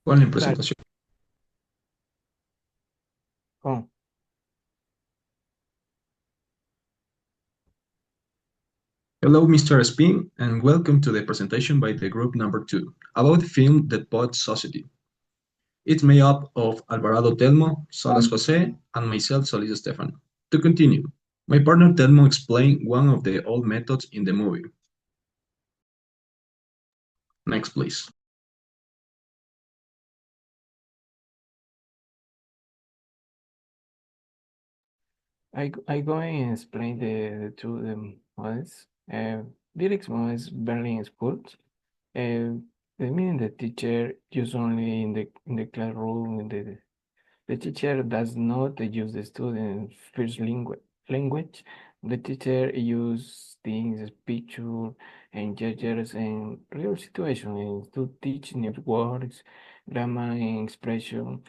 Con la Dale. presentación. Con. Hello, Mr. Spin, and welcome to the presentation by the group number 2 about the film The Poet Society. It's made up of Alvarado Telmo, Salas Jose, and myself, Solis Stefan. To continue, my partner Telmo explained one of the old methods in the movie. Next, please. I go and explain the two models. Direct models Berlin schools. The meaning the teacher use only in the classroom. The teacher does not use the student first language. The teacher use things, picture, and gestures and real situations to teach new words, grammar, and expression.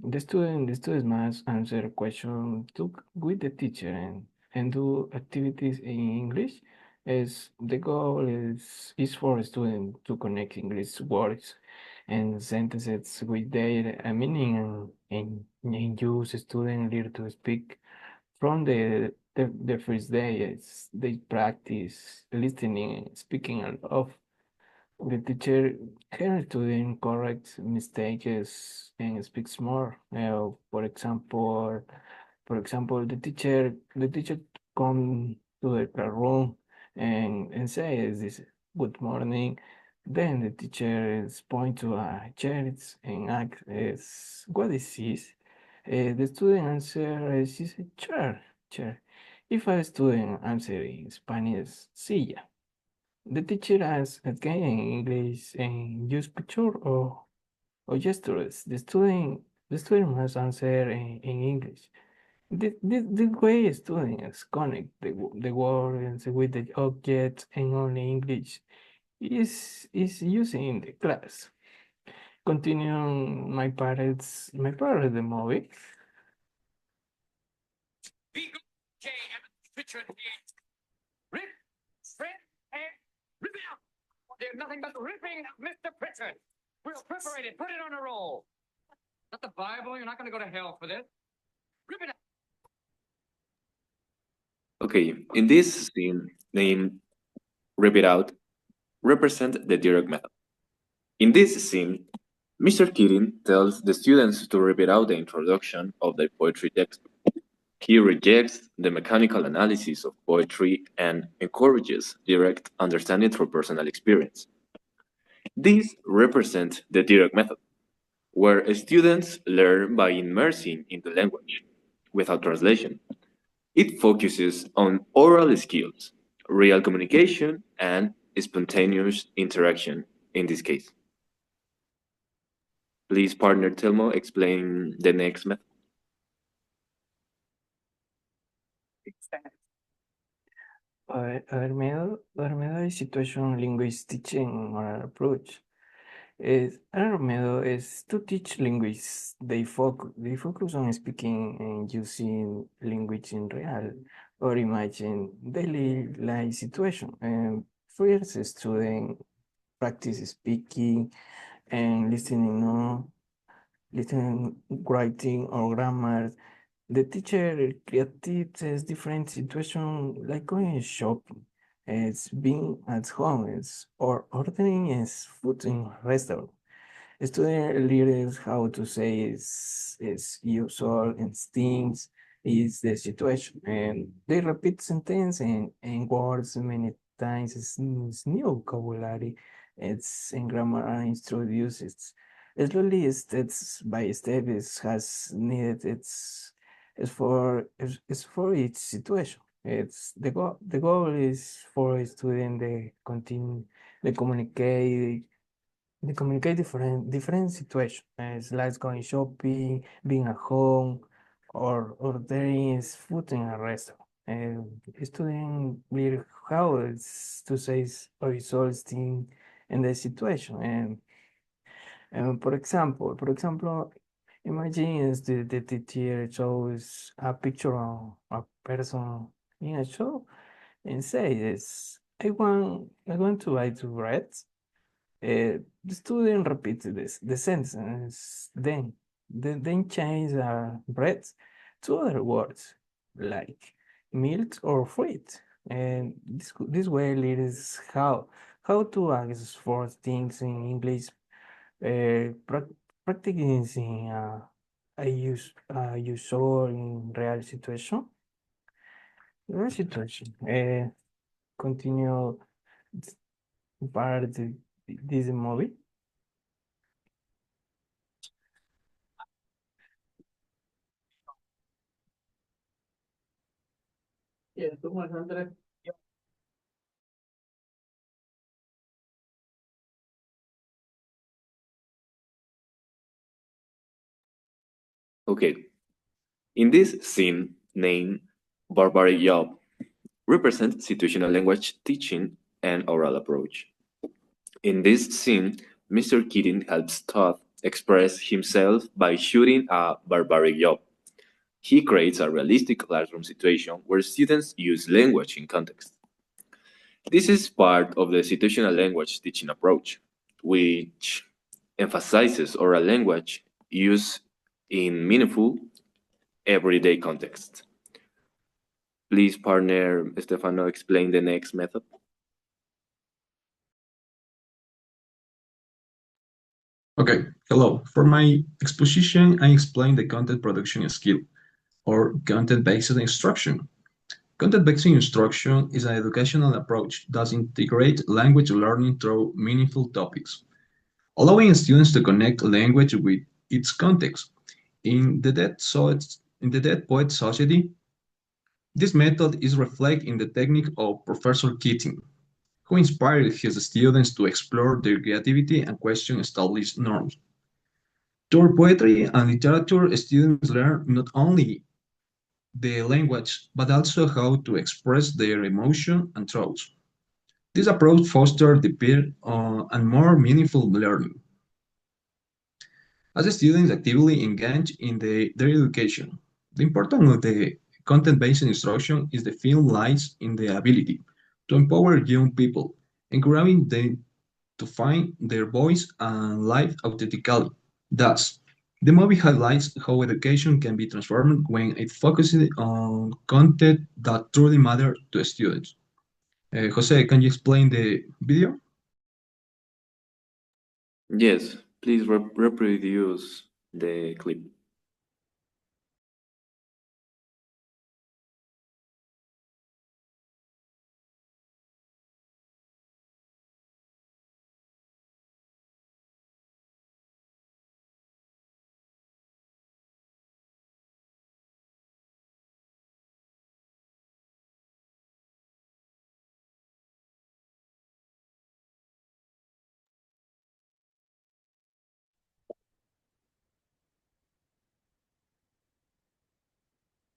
The students must answer questions to with the teacher and do activities in English. As the goal is for a student to connect English words and sentences with their meaning and use students learn to speak from the first day as they practice listening and speaking of the teacher can student corrects mistakes and speaks more. For example, the teacher come to the classroom and says this good morning. Then the teacher is point to a chair and asks what is this? The student answer is chair, chair. If a student answer in Spanish, silla. The teacher asks again in English and use picture or gestures. The student must answer in English. This way students connect the words with the objects and only English is using in the class. Continuing my part of the movie. Rip, shred, and rip it out. There's nothing but ripping, Mr. Pritchard. We'll preparate it, put it on a roll. Not the Bible. You're not going to go to hell for this. Rip it out. Okay, in this scene, name Rip It Out represent the direct method. In this scene, Mr. Keating tells the students to rip it out the introduction of the poetry textbook. He rejects the mechanical analysis of poetry and encourages direct understanding through personal experience. These represent the direct method, where students learn by immersing in the language without translation. It focuses on oral skills, real communication, and spontaneous interaction in this case. Please, partner Telmo, explain the next method. Armedo is situation linguistic teaching or approach. Armedo is to teach linguists. They focus on speaking and using language in real or imagine daily life situation. And first, student practice speaking and listening, no, listening, writing or grammar. The teacher creates different situation like going shopping, it's being at home, or ordering his food in a restaurant. Student learns how to say is usual instincts is the situation, and they repeat sentence and words many times. It's new vocabulary. It's in grammar introduced. It's really steps by step. It has needed. It's for each situation. It's the goal is for a student they continue they communicate different situations. It's like going shopping, being at home, or there is food in a restaurant. Student learn how it's to say or resolve things in the situation. And for example, imagine is the teacher shows a picture of a person in a show and says, I want to buy two breads. The student repeats the sentence, then change bread to other words like milk or fruit. And this way learns how to ask for things in English, practicing usual in real situation. Real situation. Continue part this movie. Yeah, 100. Okay. In this scene, named Barbaric Job represents situational language teaching and oral approach. In this scene, Mr. Keating helps Todd express himself by shooting a barbaric job. He creates a realistic classroom situation where students use language in context. This is part of the situational language teaching approach, which emphasizes oral language use in meaningful, everyday context. Please, partner Stefano, explain the next method. Okay, hello. For my exposition, I explain the content production skill, or content-based instruction. Content-based instruction is an educational approach that integrates language learning through meaningful topics, allowing students to connect language with its context. In the Dead Poet Society, this method is reflected in the technique of Professor Keating, who inspired his students to explore their creativity and question established norms. Through poetry and literature, students learn not only the language, but also how to express their emotion and thoughts. This approach fosters deeper and more meaningful learning, as the students actively engage in their education. The importance of the content-based instruction is the film lies in the ability to empower young people, encouraging them to find their voice and live authentically. Thus, the movie highlights how education can be transformed when it focuses on content that truly matters to students. Jose, can you explain the video? Yes, please reproduce the clip.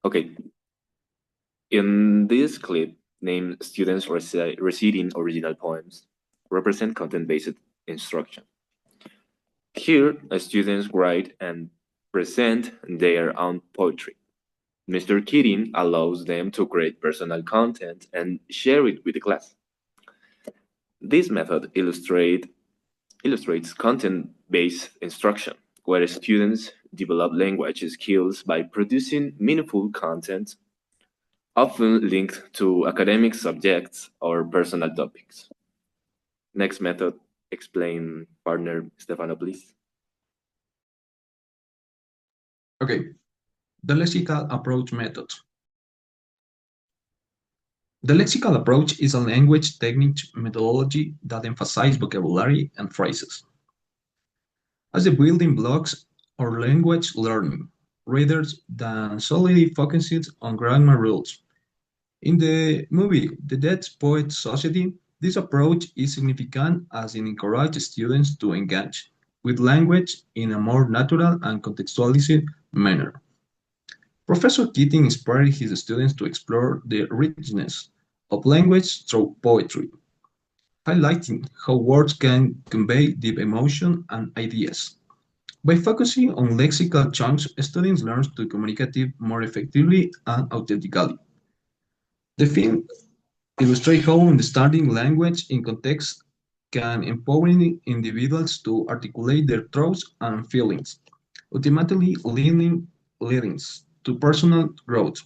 Okay, in this clip, named Students Reciting Original Poems represent content-based instruction. Here, students write and present their own poetry. Mr. Keating allows them to create personal content and share it with the class. This method illustrates content-based instruction, where students develop language skills by producing meaningful content, often linked to academic subjects or personal topics. Next method, explain, partner Stefano, please. Okay, the lexical approach method. The lexical approach is a language technique methodology that emphasizes vocabulary and phrases as the building blocks of language learning, rather than solely focusing on grammar rules. In the movie The Dead Poets Society, this approach is significant as it encourages students to engage with language in a more natural and contextualized manner. Professor Keating inspired his students to explore the richness of language through poetry, highlighting how words can convey deep emotion and ideas. By focusing on lexical chunks, students learn to communicate more effectively and authentically. The film illustrates how understanding language in context can empowering individuals to articulate their thoughts and feelings, ultimately leading to personal growth.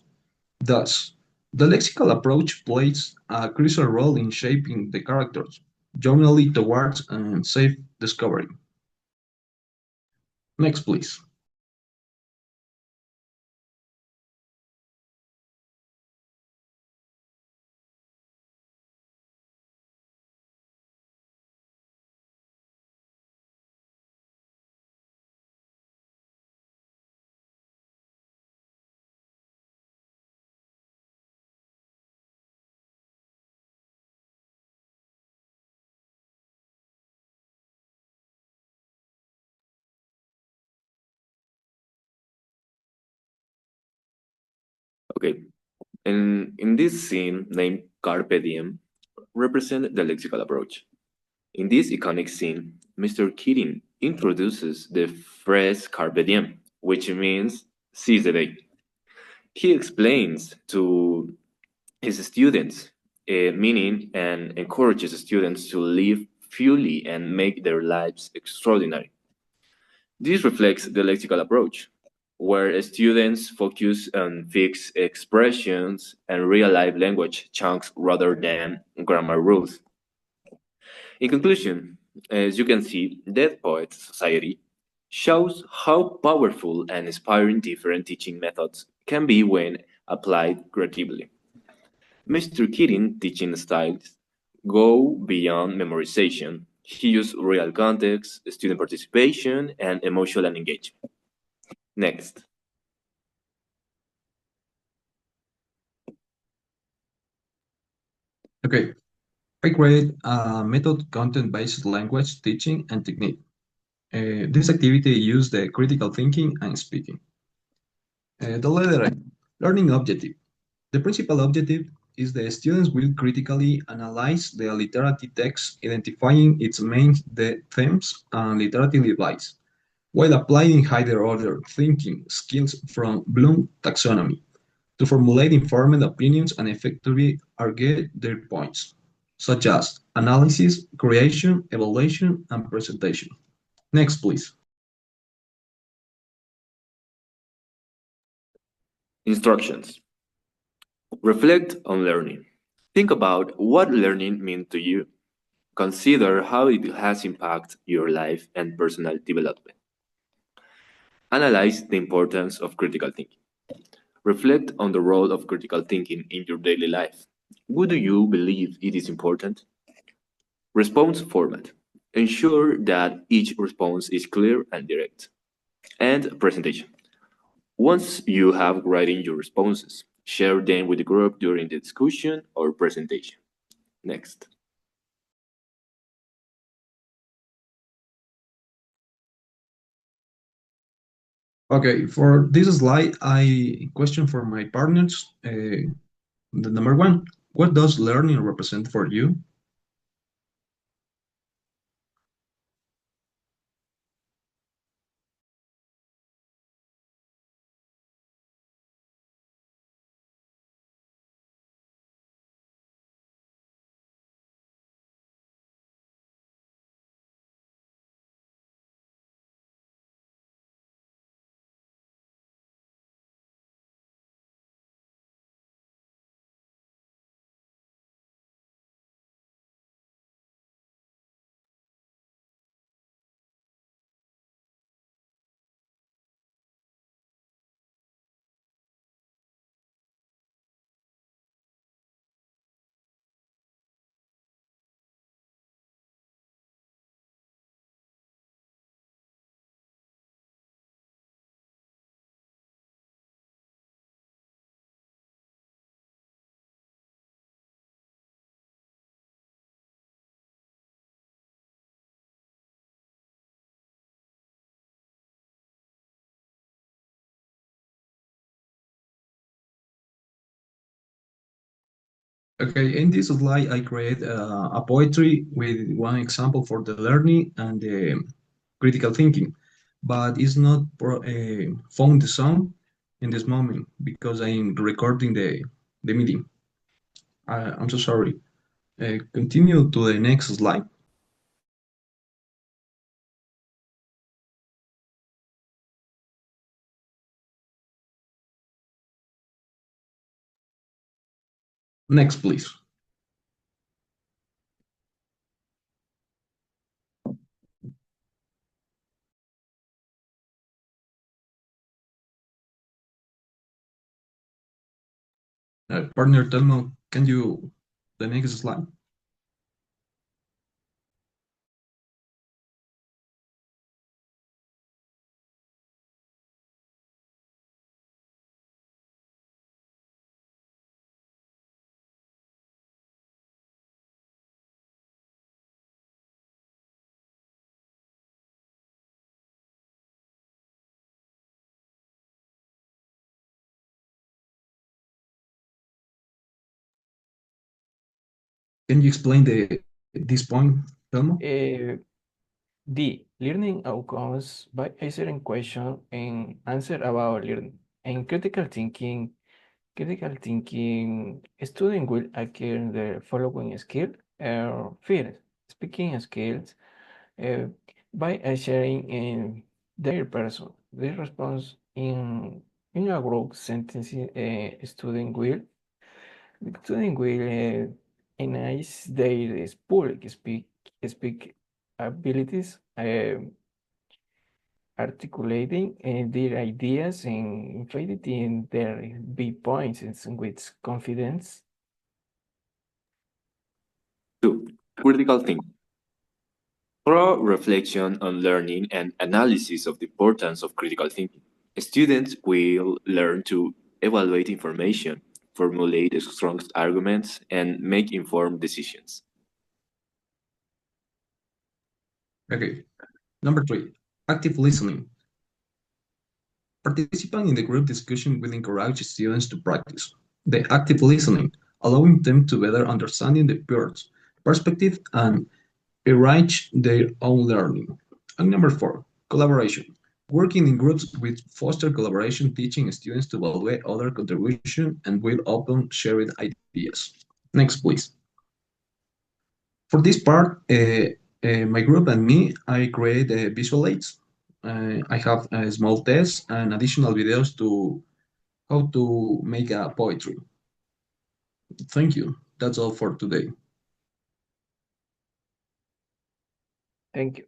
Thus, the lexical approach plays a crucial role in shaping the characters, journey towards self-discovery. Next, please. Okay, in this scene named Carpe Diem, represent the lexical approach. In this iconic scene, Mr. Keating introduces the phrase Carpe Diem, which means seize the day. He explains to his students, meaning and encourages students to live fully and make their lives extraordinary. This reflects the lexical approach, where students focus on fixed expressions and real-life language chunks rather than grammar rules. In conclusion, as you can see, Dead Poets Society shows how powerful and inspiring different teaching methods can be when applied creatively. Mr. Keating teaching styles go beyond memorization. He used real context, student participation, and emotional engagement. Next. Okay, I create a method content-based language teaching and technique. This activity uses the critical thinking and speaking. The letter A, learning objective. The principal objective is the students will critically analyze the literary text, identifying its main themes and literary advice, while applying higher order thinking skills from Bloom taxonomy to formulate informed opinions and effectively argue their points, such as analysis, creation, evaluation, and presentation. Next, please. Instructions. Reflect on learning. Think about what learning means to you. Consider how it has impacted your life and personal development. Analyze the importance of critical thinking. Reflect on the role of critical thinking in your daily life. Why do you believe it is important? Response format. Ensure that each response is clear and direct. And presentation. Once you have written your responses, share them with the group during the discussion or presentation. Next. Okay, for this slide, I question for my partners. The number one, what does learning represent for you? Okay, in this slide, I create a poetry with one example for the learning and the critical thinking, but it's not found the song in this moment because I'm recording the meeting. I'm so sorry. Continue to the next slide. Next, please. Partner Telmo, can you the next slide? Can you explain this point, Telmo? D. Learning outcomes by answering question and answer about learning. In critical thinking, student will acquire the following skill. First, speaking skills by sharing in their person. The response in a group sentence, student will enhance their public speak abilities, articulating their ideas and validating their viewpoints with confidence. 2. Critical thinking. Thorough reflection on learning and analysis of the importance of critical thinking. Students will learn to evaluate information, formulate strong arguments, and make informed decisions. Okay. Number 3, active listening. Participating in the group discussion will encourage students to practice the active listening, allowing them to better understand the peers' perspective and enrich their own learning. And number 4, collaboration. Working in groups will foster collaboration, teaching students to evaluate other contribution and will open shared ideas. Next, please. For this part, my group and me, I create visual aids. I have small tests and additional videos to how to make a poetry. Thank you. That's all for today. Thank you.